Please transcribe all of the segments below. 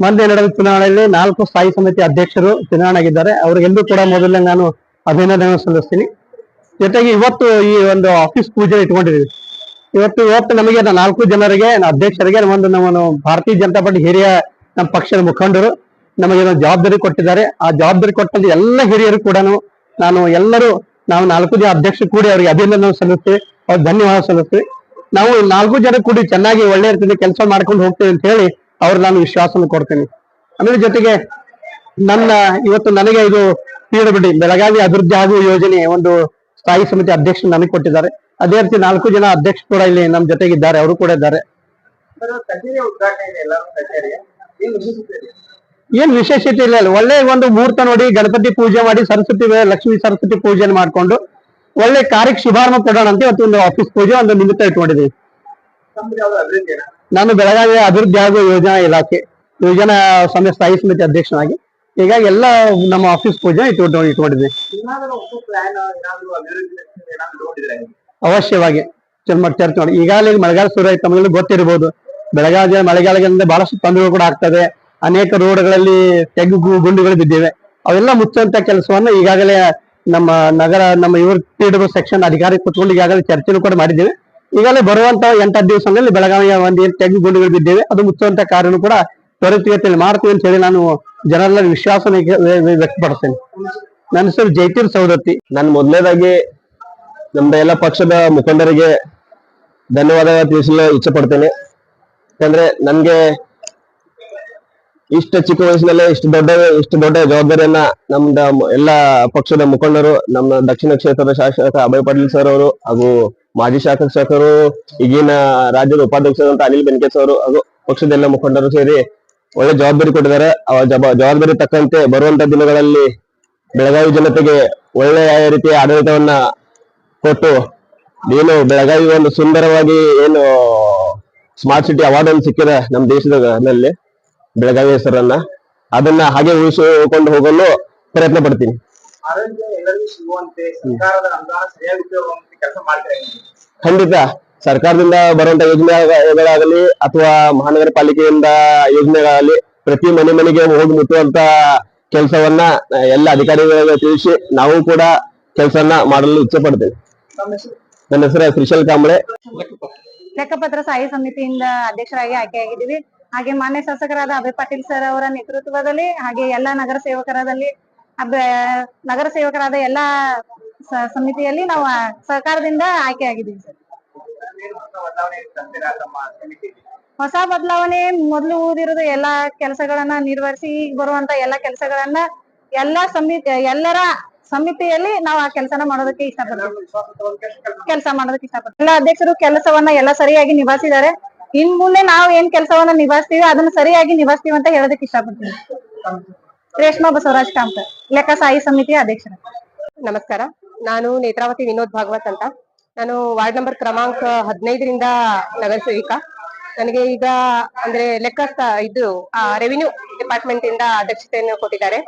ಮೊನ್ನೆ ನಡೆದ ಚುನಾವಣೆಯಲ್ಲಿ 4 ಸ್ಥಾಯಿ ಸಮಿತಿ ಅಧ್ಯಕ್ಷರು ಚುನಾವಣೆ ಆಗಿದ್ದಾರೆ. ಅವರಿಗೆಲ್ಲೂ ಕೂಡ ಮೊದಲೇ ನಾನು ಅಭಿನಂದನೆ ಸಲ್ಲಿಸ್ತೀನಿ. ಜೊತೆಗೆ ಇವತ್ತು ಈ ಒಂದು ಆಫೀಸ್ ಪೂಜೆ ಇಟ್ಕೊಂಡಿದ್ದೀವಿ. ಇವತ್ತು ನಮಗೆ 4 ಜನರಿಗೆ ಅಧ್ಯಕ್ಷರಿಗೆ ಒಂದು ನಮ್ಮ ಭಾರತೀಯ ಜನತಾ ಪಾರ್ಟಿ ಹಿರಿಯ ನಮ್ಮ ಪಕ್ಷದ ಮುಖಂಡರು ನಮಗೆ ಜವಾಬ್ದಾರಿ ಕೊಟ್ಟಿದ್ದಾರೆ. ಆ ಜವಾಬ್ದಾರಿ ಕೊಟ್ಟಂತ ಎಲ್ಲ ಹಿರಿಯರು ಕೂಡ ನಾವು 4 ಜನ ಅಧ್ಯಕ್ಷರು ಕೂಡಿ ಅವರಿಗೆ ಅಭಿನಂದನೆ ಸಲ್ಲಿಸ್ತೀವಿ, ಅವ್ರಿಗೆ ಧನ್ಯವಾದ ಸಲ್ಲಿಸ್ತೀವಿ. ನಾವು 4 ಜನ ಕೂಡಿ ಚೆನ್ನಾಗಿ ಒಳ್ಳೆ ರೀತಿಯಲ್ಲಿ ಕೆಲಸ ಮಾಡ್ಕೊಂಡು ಹೋಗ್ತೇವೆ ಅಂತ ಹೇಳಿ ನಾನು ವಿಶ್ವಾಸವನ್ನು ಕೊಡ್ತೀನಿ. ಆಮೇಲೆ ಜೊತೆಗೆ ಇವತ್ತು ನನಗೆ ಇದು PWD ಬೆಳಗಾವಿ ಅಭಿವೃದ್ಧಿ ಹಾಗೂ ಯೋಜನೆ ಒಂದು ಸ್ಥಾಯಿ ಸಮಿತಿ ಅಧ್ಯಕ್ಷರು ನನಗೆ ಕೊಟ್ಟಿದ್ದಾರೆ. ಅದೇ ರೀತಿ 4 ಜನ ಅಧ್ಯಕ್ಷರು ಕೂಡ ಇಲ್ಲಿ ನಮ್ಮ ಜೊತೆಗಿದ್ದಾರೆ, ಅವರು ಕೂಡ ಇದ್ದಾರೆ. ಏನ್ ವಿಶೇಷತೆ ಇಲ್ಲ, ಒಳ್ಳೆ ಒಂದು ಮುಹೂರ್ತ ನೋಡಿ ಗಣಪತಿ ಪೂಜೆ ಮಾಡಿ ಲಕ್ಷ್ಮೀ ಸರಸ್ವತಿ ಪೂಜೆ ಮಾಡ್ಕೊಂಡು ಒಳ್ಳೆ ಕಾರ್ಯಕ್ಕೆ ಶುಭಾರಂಭ ಕೊಡೋಣ ಅಂತ ಇವತ್ತು ಒಂದು ಆಫೀಸ್ ಪೂಜೆ ಒಂದು ನಿಮಿತ್ತ ಇಟ್ಕೊಂಡಿದ್ದೀವಿ. ನಾನು ಬೆಳಗಾವಿ ಅಭಿವೃದ್ಧಿ ಹಾಗೂ ಯೋಜನಾ ಸ್ಥಾಯಿ ಸಮಿತಿ ಅಧ್ಯಕ್ಷನಾಗಿ ಹೀಗಾಗಿ ಎಲ್ಲ ನಮ್ಮ ಆಫೀಸ್ ಪೂಜೆ ಇಟ್ಕೊಂಡಿದ್ದೀವಿ. ಅವಶ್ಯವಾಗಿ ಚರ್ಚೆ ಮಾಡಿ. ಈಗಾಗಲೇ ಮಳೆಗಾಲ ಶುರು ಆಯ್ತು, ತಮಗೆ ಗೊತ್ತಿರಬಹುದು. ಬೆಳಗಾವಿ ಮಳೆಗಾಲದಿಂದ ಬಹಳಷ್ಟು ತೊಂದರೆಗಳು ಕೂಡ ಆಗ್ತದೆ. ಅನೇಕ ರೋಡ್ಗಳಲ್ಲಿ ತೆಗ್ಗು ಗುಂಡಿಗಳು ಬಿದ್ದಿವೆ. ಅವೆಲ್ಲ ಮುಚ್ಚುವಂತ ಕೆಲಸವನ್ನ ಈಗಾಗಲೇ ನಮ್ಮ PWD ಸೆಕ್ಷನ್ ಅಧಿಕಾರಿ ಕುತ್ಕೊಂಡು ಈಗಾಗಲೇ ಚರ್ಚೆನೂ ಕೂಡ ಮಾಡಿದ್ದೇವೆ. ಈಗಾಗಲೇ ಬರುವಂತ 8 ದಿವಸಗಳಲ್ಲಿ ಬೆಳಗಾವಿಯ ಒಂದು ತೆಗ್ಗು ಗುಂಡಿಗಳು ಬಿದ್ದಿವೆ, ಅದು ಮುಚ್ಚುವಂತ ಕಾರ್ಯನೂ ಕೂಡ ತ್ವರಿತಗತಿಯಲ್ಲಿ ಮಾಡ್ತೀವಿ ಅಂತ ಹೇಳಿ ನಾನು ಜನರ ವಿಶ್ವಾಸ ವ್ಯಕ್ತಪಡಿಸ್ತೇನೆ. ನನ್ನ ಹೆಸರು ಜೈತೀರ್ ಸೌದತ್ತಿ. ನಾನು ಮೊದಲನೇದಾಗಿ ನಮ್ದ ಎಲ್ಲ ಪಕ್ಷದ ಮುಖಂಡರಿಗೆ ಧನ್ಯವಾದ ತಿಳಿಸಲು ಇಚ್ಛೆ ಪಡ್ತೇನೆ. ಯಾಕಂದ್ರೆ ನನ್ಗೆ ಇಷ್ಟ ಚಿಕ್ಕ ವಯಸ್ಸಿನಲ್ಲೇ ಇಷ್ಟು ದೊಡ್ಡ ಜವಾಬ್ದಾರಿಯನ್ನ ನಮ್ದ ಎಲ್ಲ ಪಕ್ಷದ ಮುಖಂಡರು, ನಮ್ಮ ದಕ್ಷಿಣ ಕ್ಷೇತ್ರದ ಶಾಸಕ ಅಭಯ್ ಪಾಟೀಲ್ ಸರ್ ಅವರು ಹಾಗೂ ಮಾಜಿ ಶಾಸಕರು, ಈಗಿನ ರಾಜ್ಯದ ಉಪಾಧ್ಯಕ್ಷರಾದಂತ ಅನಿಲ್ ಬೆನ್ಕೆಸ್ ಅವರು ಹಾಗೂ ಪಕ್ಷದ ಎಲ್ಲ ಮುಖಂಡರು ಸೇರಿ ಒಳ್ಳೆ ಜವಾಬ್ದಾರಿ ಕೊಟ್ಟಿದ್ದಾರೆ. ಜವಾಬ್ದಾರಿ ತಕ್ಕಂತೆ ಬರುವಂತ ದಿನಗಳಲ್ಲಿ ಬೆಳಗಾವಿ ಜನತೆಗೆ ಒಳ್ಳೆಯ ರೀತಿಯ ಆಡಳಿತವನ್ನ ಕೊಟ್ಟು ಏನು ಬೆಳಗಾವಿ ಒಂದು ಸುಂದರವಾಗಿ ಏನು ಸ್ಮಾರ್ಟ್ ಸಿಟಿ ಅವಾರ್ಡ್ ಒಂದು ಸಿಕ್ಕಿದೆ ನಮ್ಮ ದೇಶದಲ್ಲಿ ಬೆಳಗಾವಿ ಹೆಸರನ್ನ, ಅದನ್ನ ಹಾಗೆ ಉಳಿಸಿಕೊಂಡು ಹೋಗಲು ಪ್ರಯತ್ನ ಪಡ್ತೀನಿ. ಖಂಡಿತ ಸರ್ಕಾರದಿಂದ ಬರುವಂತ ಯೋಜನೆಗಳಾಗಲಿ ಅಥವಾ ಮಹಾನಗರ ಪಾಲಿಕೆಯಿಂದ ಯೋಜನೆಗಳಾಗಲಿ ಪ್ರತಿ ಮನೆಗೆ ಹೋಗಿ ಮುಟ್ಟುವಂತ ಕೆಲಸವನ್ನ ಎಲ್ಲ ಅಧಿಕಾರಿಗಳಿಗೆ ತಿಳಿಸಿ ನಾವು ಕೂಡ ಕೆಲಸವನ್ನ ಮಾಡಲು ಇಚ್ಛೆ ಪಡ್ತೇವೆ. ನನ್ನ ಹೆಸರು ಶ್ರೀಶೈಲ್ ಕಾಂಬಳೆ. ಲೆಕ್ಕಪತ್ರ ಸ್ಥಾಯಿ ಸಮಿತಿಯಿಂದ ಅಧ್ಯಕ್ಷರಾಗಿ ಆಯ್ಕೆಯಾಗಿದ್ದೀವಿ. ಹಾಗೆ ಮಾನ್ಯ ಶಾಸಕರಾದ ಅಭಯ್ ಪಾಟೀಲ್ ಸರ್ ಅವರ ನೇತೃತ್ವದಲ್ಲಿ ಹಾಗೆ ಎಲ್ಲ ನಗರ ಸೇವಕರಾದ ಎಲ್ಲ ಸಮಿತಿಯಲ್ಲಿ ನಾವು ಸಹಕಾರದಿಂದ ಆಯ್ಕೆಯಾಗಿದ್ದೀವಿ ಸರ್. ಹೊಸ ಬದಲಾವಣೆ ಮೊದಲು ಊದಿರೋದು ಎಲ್ಲಾ ಕೆಲಸಗಳನ್ನ ನಿರ್ವಹಿಸಿ ಈಗ ಬರುವಂತ ಎಲ್ಲಾ ಕೆಲಸಗಳನ್ನ ಎಲ್ಲರ ಸಮಿತಿಯಲ್ಲಿ ನಾವು ಆ ಕೆಲಸ ಮಾಡೋದಕ್ಕೆ ಇಷ್ಟಪಡ್ತೀವಿ. ಎಲ್ಲ ಅಧ್ಯಕ್ಷರು ಕೆಲಸವನ್ನ ಎಲ್ಲ ಸರಿಯಾಗಿ ನಿಭಾಯಿಸಿದ್ದಾರೆ. ಇನ್ ಮುಂದೆ ನಾವು ಏನ್ ಕೆಲಸವನ್ನ ನಿಭಾಯಿಸ್ತೀವಿ ಅದನ್ನ ಸರಿಯಾಗಿ ನಿಭಾಯಿಸ್ತೀವಿ ಅಂತ ಹೇಳೋದಕ್ಕೆ ಇಷ್ಟಪಡ್ತೀನಿ. ರೇಷ್ಮಾ ಬಸವರಾಜ್ ಕಾಂಕರ್, ಲೆಕ್ಕ ಸ್ಥಾಯಿ ಸಮಿತಿಯ ಅಧ್ಯಕ್ಷರ. ನಮಸ್ಕಾರ, ನಾನು ನೇತ್ರಾವತಿ ವಿನೋದ್ ಭಾಗವತ್ ಅಂತ. ನಾನು ವಾರ್ಡ್ ನಂಬರ್ ಕ್ರಮಾಂಕ 15ರಿಂದ ನಗರ ಸೇವಿಕ. ನನಗೆ ಈಗ ಅಂದ್ರೆ ರೆವಿನ್ಯೂ ಡಿಪಾರ್ಟ್ಮೆಂಟ್ ಇಂದ ಅಧ್ಯಕ್ಷತೆಯನ್ನು ಕೊಟ್ಟಿದ್ದಾರೆ.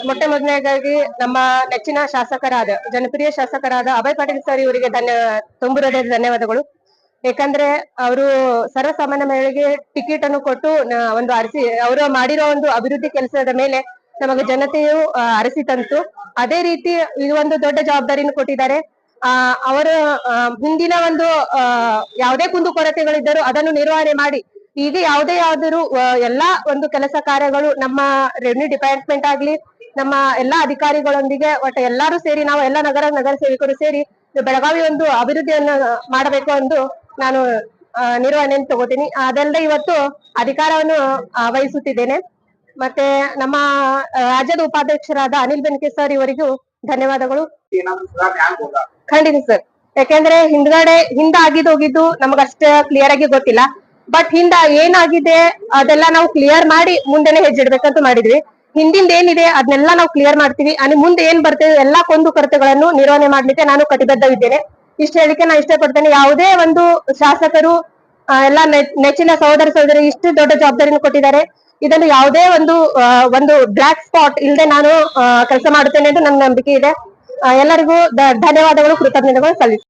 ಮೊದಲನೇದಾಗಿ ನಮ್ಮ ನೆಚ್ಚಿನ ಶಾಸಕರಾದ ಜನಪ್ರಿಯ ಶಾಸಕರಾದ ಅಭಯ್ ಪಾಟೀಲ್ ಸರ್ ಇವರಿಗೆ ತುಂಬು ಹೃದಯದ ಧನ್ಯವಾದಗಳು. ಯಾಕಂದ್ರೆ ಅವರು ಸರ್ವಸಾಮಾನ್ಯ ಮಹಿಳೆಗೆ ಟಿಕೆಟ್ ಅನ್ನು ಕೊಟ್ಟು ಒಂದು ಅವರು ಮಾಡಿರೋ ಒಂದು ಅಭಿವೃದ್ಧಿ ಕೆಲಸದ ಮೇಲೆ ನಮಗೆ ಜನತೆಯು ಅರಸಿ ತಂತು. ಅದೇ ರೀತಿ ಇದು ಒಂದು ದೊಡ್ಡ ಜವಾಬ್ದಾರಿಯನ್ನು ಕೊಟ್ಟಿದ್ದಾರೆ. ಅವರ ಹಿಂದಿನ ಒಂದು ಯಾವುದೇ ಕುಂದುಕೊರತೆಗಳಿದ್ದರೂ ಅದನ್ನು ನಿರ್ವಹಣೆ ಮಾಡಿ ಈಗ ಯಾವ್ದಾದ್ರು ಎಲ್ಲಾ ಒಂದು ಕೆಲಸ ಕಾರ್ಯಗಳು ನಮ್ಮ ರೆವಿನ್ಯೂ ಡಿಪಾರ್ಟ್ಮೆಂಟ್ ಆಗ್ಲಿ ನಮ್ಮ ಎಲ್ಲಾ ಅಧಿಕಾರಿಗಳೊಂದಿಗೆ ಒಟ್ಟು ಎಲ್ಲಾರು ಸೇರಿ ನಾವು ಎಲ್ಲ ನಗರ ಸೇವಕರು ಸೇರಿ ಬೆಳಗಾವಿ ಒಂದು ಅಭಿವೃದ್ಧಿಯನ್ನು ಮಾಡಬೇಕು ಎಂದು ನಾನು ನಿರ್ವಹಣೆಯನ್ನು ತಗೋತೀನಿ. ಅದಲ್ಲದೆ ಇವತ್ತು ಅಧಿಕಾರವನ್ನು ವಹಿಸುತ್ತಿದ್ದೇನೆ. ಮತ್ತೆ ನಮ್ಮ ರಾಜ್ಯದ ಉಪಾಧ್ಯಕ್ಷರಾದ ಅನಿಲ್ ಬೆನ್ಕೆಸ್ ಸರ್ ಇವರಿಗೂ ಧನ್ಯವಾದಗಳು. ಖಂಡಿತ ಸರ್, ಯಾಕೆಂದ್ರೆ ಹಿಂದ ಹೋಗಿದ್ದು ನಮಗಷ್ಟ ಕ್ಲಿಯರ್ ಆಗಿ ಗೊತ್ತಿಲ್ಲ. ಬಟ್ ಹಿಂದ ಏನಾಗಿದೆ ಅದೆಲ್ಲ ನಾವು ಕ್ಲಿಯರ್ ಮಾಡಿ ಮುಂದೆನೆ ಹೆಜ್ಜೆಡ್ಬೇಕಂತ ಮಾಡಿದ್ವಿ. ಹಿಂದಿಂದ ಏನಿದೆ ಅದನ್ನೆಲ್ಲ ನಾವು ಕ್ಲಿಯರ್ ಮಾಡ್ತೀವಿ. ಮುಂದೆ ಏನ್ ಬರ್ತೇವೆ ಎಲ್ಲಾ ಕೊರತೆಗಳನ್ನು ನಿರ್ವಹಣೆ ಮಾಡ್ಲಿಕ್ಕೆ ನಾನು ಕಟಿಬದ್ಧವಿದ್ದೇನೆ. ಇಷ್ಟ ಹೇಳಿಕೆ ನಾ ಇಷ್ಟಪಡ್ತೇನೆ. ಯಾವುದೇ ಒಂದು ಶಾಸಕರು ಎಲ್ಲಾ ನೆಚ್ಚಿನ ಸಹೋದರಿ ಇಷ್ಟು ದೊಡ್ಡ ಜವಾಬ್ದಾರಿಯನ್ನು ಕೊಟ್ಟಿದ್ದಾರೆ. ಇದನ್ನು ಯಾವುದೇ ಒಂದು ಬ್ಲಾಕ್ ಸ್ಪಾಟ್ ಇಲ್ಲದೆ ನಾನು ಕೆಲಸ ಮಾಡುತ್ತೇನೆ ಎಂದು ನನ್ನ ನಂಬಿಕೆ ಇದೆ. ಎಲ್ಲರಿಗೂ ಧನ್ಯವಾದಗಳು, ಕೃತಜ್ಞತೆಗಳು ಸಲ್ಲಿಸಿ.